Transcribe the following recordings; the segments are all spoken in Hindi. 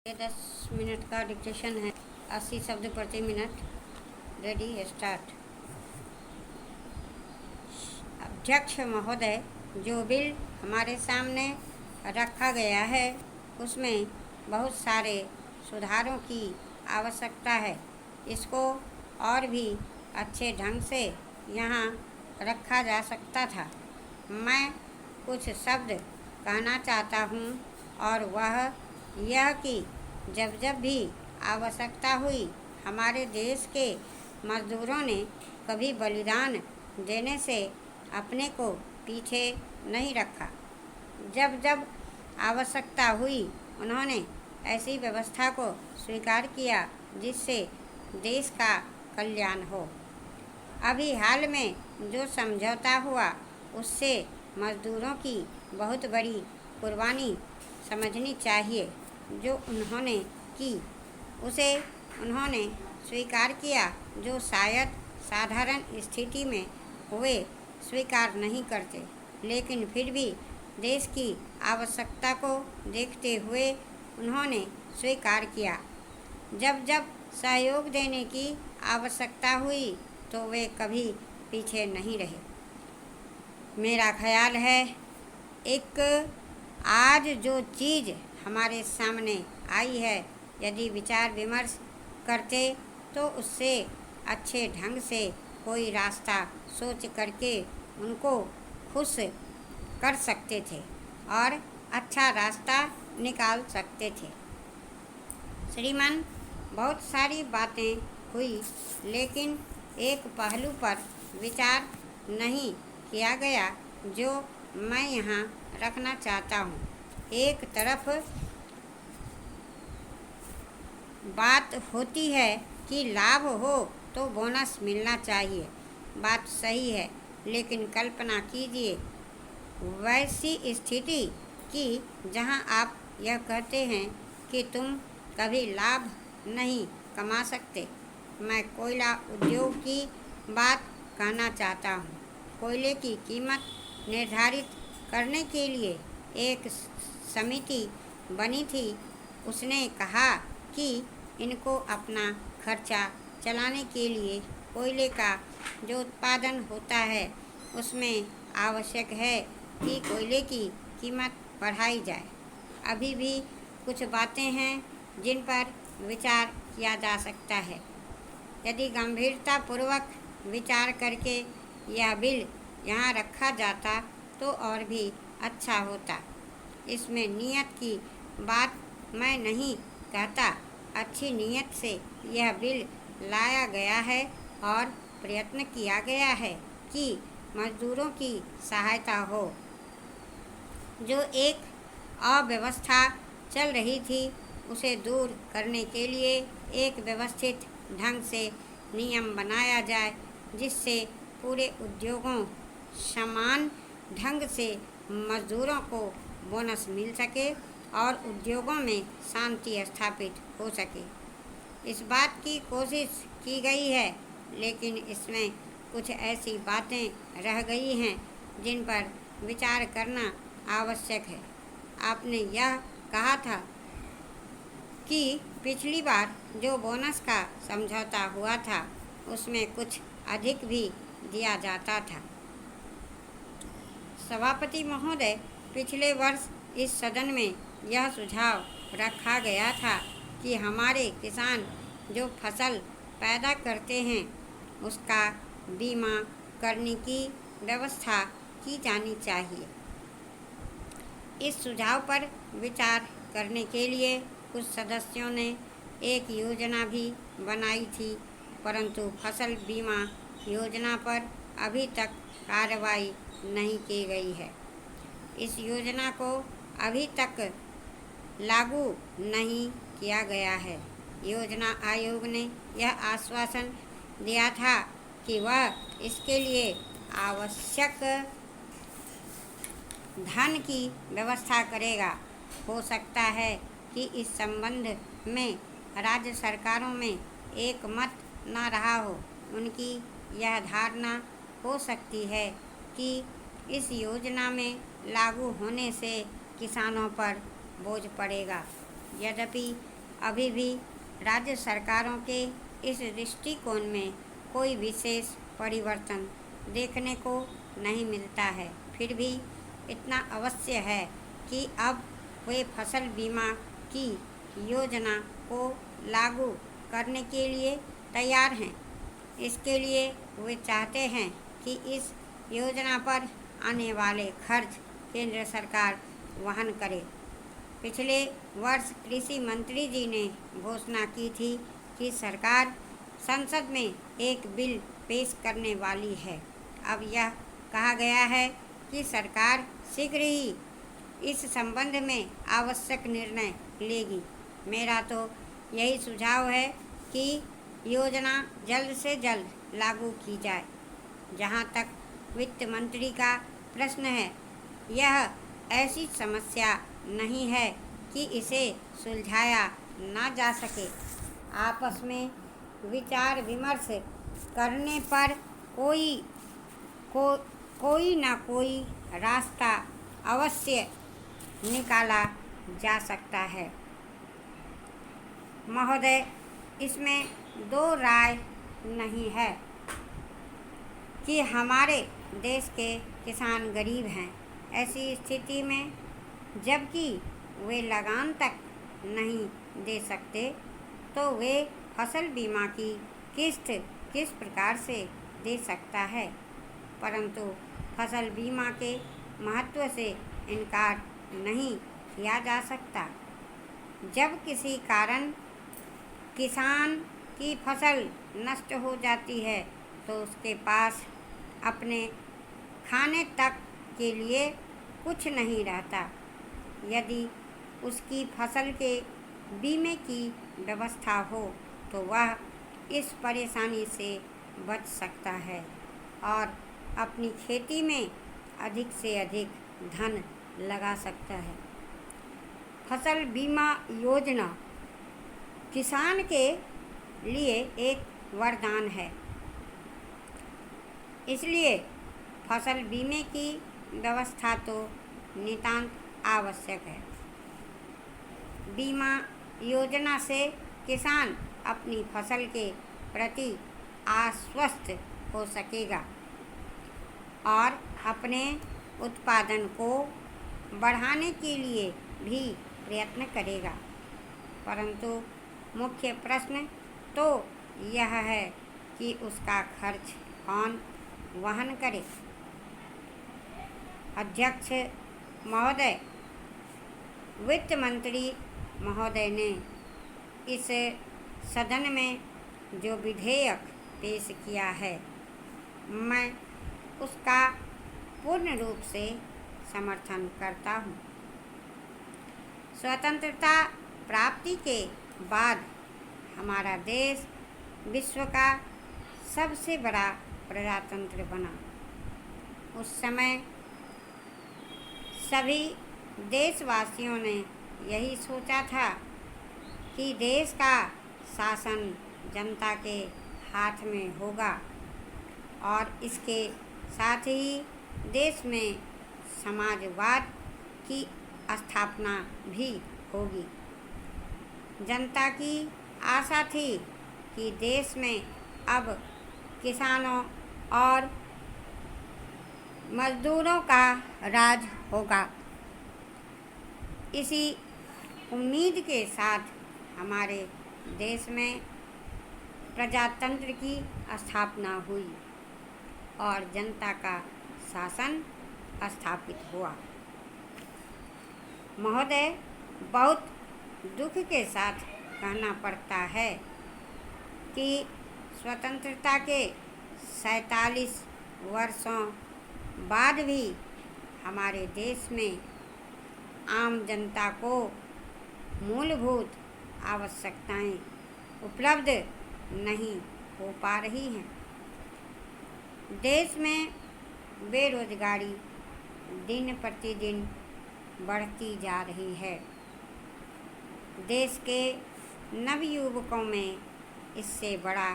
ये 10 मिनट का डिक्टेशन है। 80 शब्द प्रति मिनट। Ready start. अध्यक्ष महोदय, जो बिल हमारे सामने रखा गया है उसमें बहुत सारे सुधारों की आवश्यकता है। इसको और भी अच्छे ढंग से यहाँ रखा जा सकता था। मैं कुछ शब्द कहना चाहता हूँ और वह यह कि जब जब भी आवश्यकता हुई हमारे देश के मजदूरों ने कभी बलिदान देने से अपने को पीछे नहीं रखा। जब जब आवश्यकता हुई उन्होंने ऐसी व्यवस्था को स्वीकार किया जिससे देश का कल्याण हो। अभी हाल में जो समझौता हुआ उससे मजदूरों की बहुत बड़ी कुर्बानी समझनी चाहिए। जो उन्होंने की उसे उन्होंने स्वीकार किया, जो शायद साधारण स्थिति में वे स्वीकार नहीं करते, लेकिन फिर भी देश की आवश्यकता को देखते हुए उन्होंने स्वीकार किया। जब जब सहयोग देने की आवश्यकता हुई तो वे कभी पीछे नहीं रहे। मेरा ख्याल है एक आज जो चीज़ हमारे सामने आई है, यदि विचार विमर्श करते तो उससे अच्छे ढंग से कोई रास्ता सोच करके उनको खुश कर सकते थे और अच्छा रास्ता निकाल सकते थे। श्रीमान, बहुत सारी बातें हुई, लेकिन एक पहलू पर विचार नहीं किया गया जो मैं यहाँ रखना चाहता हूँ। एक तरफ बात होती है कि लाभ हो तो बोनस मिलना चाहिए। बात सही है, लेकिन कल्पना कीजिए वैसी स्थिति कि जहां आप यह कहते हैं कि तुम कभी लाभ नहीं कमा सकते। मैं कोयला उद्योग की बात कहना चाहता हूँ। कोयले की कीमत निर्धारित करने के लिए एक समिति बनी थी। उसने कहा कि इनको अपना खर्चा चलाने के लिए कोयले का जो उत्पादन होता है उसमें आवश्यक है कि कोयले की कीमत बढ़ाई जाए। अभी भी कुछ बातें हैं जिन पर विचार किया जा सकता है। यदि गंभीरतापूर्वक विचार करके यह बिल यहाँ रखा जाता तो और भी अच्छा होता। इसमें नियत की बात मैं नहीं कहता। अच्छी नियत से यह बिल लाया गया है और प्रयत्न किया गया है कि मजदूरों की सहायता हो। जो एक अव्यवस्था चल रही थी उसे दूर करने के लिए एक व्यवस्थित ढंग से नियम बनाया जाए जिससे पूरे उद्योगों समान ढंग से मजदूरों को बोनस मिल सके और उद्योगों में शांति स्थापित हो सके। इस बात की कोशिश की गई है, लेकिन इसमें कुछ ऐसी बातें रह गई हैं जिन पर विचार करना आवश्यक है। आपने यह कहा था कि पिछली बार जो बोनस का समझौता हुआ था उसमें कुछ अधिक भी दिया जाता था। सभापति महोदय, पिछले वर्ष इस सदन में यह सुझाव रखा गया था कि हमारे किसान जो फसल पैदा करते हैं उसका बीमा करने की व्यवस्था की जानी चाहिए। इस सुझाव पर विचार करने के लिए कुछ सदस्यों ने एक योजना भी बनाई थी, परंतु फसल बीमा योजना पर अभी तक कार्रवाई नहीं की गई है। इस योजना को अभी तक लागू नहीं किया गया है। योजना आयोग ने यह आश्वासन दिया था कि वह इसके लिए आवश्यक धन की व्यवस्था करेगा। हो सकता है कि इस संबंध में राज्य सरकारों में एक मत न रहा हो। उनकी यह धारणा हो सकती है कि इस योजना में लागू होने से किसानों पर बोझ पड़ेगा। यद्यपि अभी भी राज्य सरकारों के इस दृष्टिकोण में कोई विशेष परिवर्तन देखने को नहीं मिलता है। फिर भी इतना अवश्य है कि अब वे फसल बीमा की योजना को लागू करने के लिए तैयार हैं। इसके लिए वे चाहते हैं कि इस योजना पर आने वाले खर्च केंद्र सरकार वहन करे। पिछले वर्ष कृषि मंत्री जी ने घोषणा की थी कि सरकार संसद में एक बिल पेश करने वाली है। अब यह कहा गया है कि सरकार शीघ्र ही इस संबंध में आवश्यक निर्णय लेगी। मेरा तो यही सुझाव है कि योजना जल्द से जल्द लागू की जाए। जहाँ तक वित्त मंत्री का प्रश्न है, यह ऐसी समस्या नहीं है कि इसे सुलझाया ना जा सके। आपस में विचार विमर्श करने पर कोई ना कोई रास्ता अवश्य निकाला जा सकता है। महोदय, इसमें दो राय नहीं है कि हमारे देश के किसान गरीब हैं। ऐसी स्थिति में जबकि वे लगान तक नहीं दे सकते, तो वे फसल बीमा की किस्त किस प्रकार से दे सकता है। परंतु फसल बीमा के महत्व से इनकार नहीं किया जा सकता। जब किसी कारण किसान की फसल नष्ट हो जाती है तो उसके पास अपने खाने तक के लिए कुछ नहीं रहता। यदि उसकी फसल के बीमे की व्यवस्था हो तो वह इस परेशानी से बच सकता है और अपनी खेती में अधिक से अधिक धन लगा सकता है। फसल बीमा योजना किसान के लिए एक वरदान है। इसलिए फसल बीमे की व्यवस्था तो नितांत आवश्यक है। बीमा योजना से किसान अपनी फसल के प्रति आश्वस्त हो सकेगा और अपने उत्पादन को बढ़ाने के लिए भी प्रयत्न करेगा। परंतु मुख्य प्रश्न तो यह है कि उसका खर्च कौन वहन करे। अध्यक्ष महोदय, वित्त मंत्री महोदय ने इस सदन में जो विधेयक पेश किया है, मैं उसका पूर्ण रूप से समर्थन करता हूँ। स्वतंत्रता प्राप्ति के बाद हमारा देश विश्व का सबसे बड़ा प्रजातंत्र बना। उस समय सभी देशवासियों ने यही सोचा था कि देश का शासन जनता के हाथ में होगा और इसके साथ ही देश में समाजवाद की स्थापना भी होगी। जनता की आशा थी कि देश में अब किसानों और मजदूरों का राज होगा। इसी उम्मीद के साथ हमारे देश में प्रजातंत्र की स्थापना हुई और जनता का शासन स्थापित हुआ। महोदय, बहुत दुख के साथ कहना पड़ता है कि स्वतंत्रता के 47 वर्षों बाद भी हमारे देश में आम जनता को मूलभूत आवश्यकताएं उपलब्ध नहीं हो पा रही हैं। देश में बेरोजगारी दिन प्रतिदिन बढ़ती जा रही है। देश के नवयुवकों में इससे बड़ा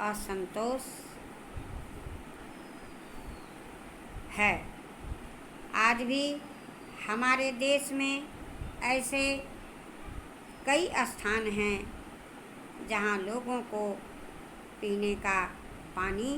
असंतोष है। आज भी हमारे देश में ऐसे कई स्थान हैं जहाँ लोगों को पीने का पानी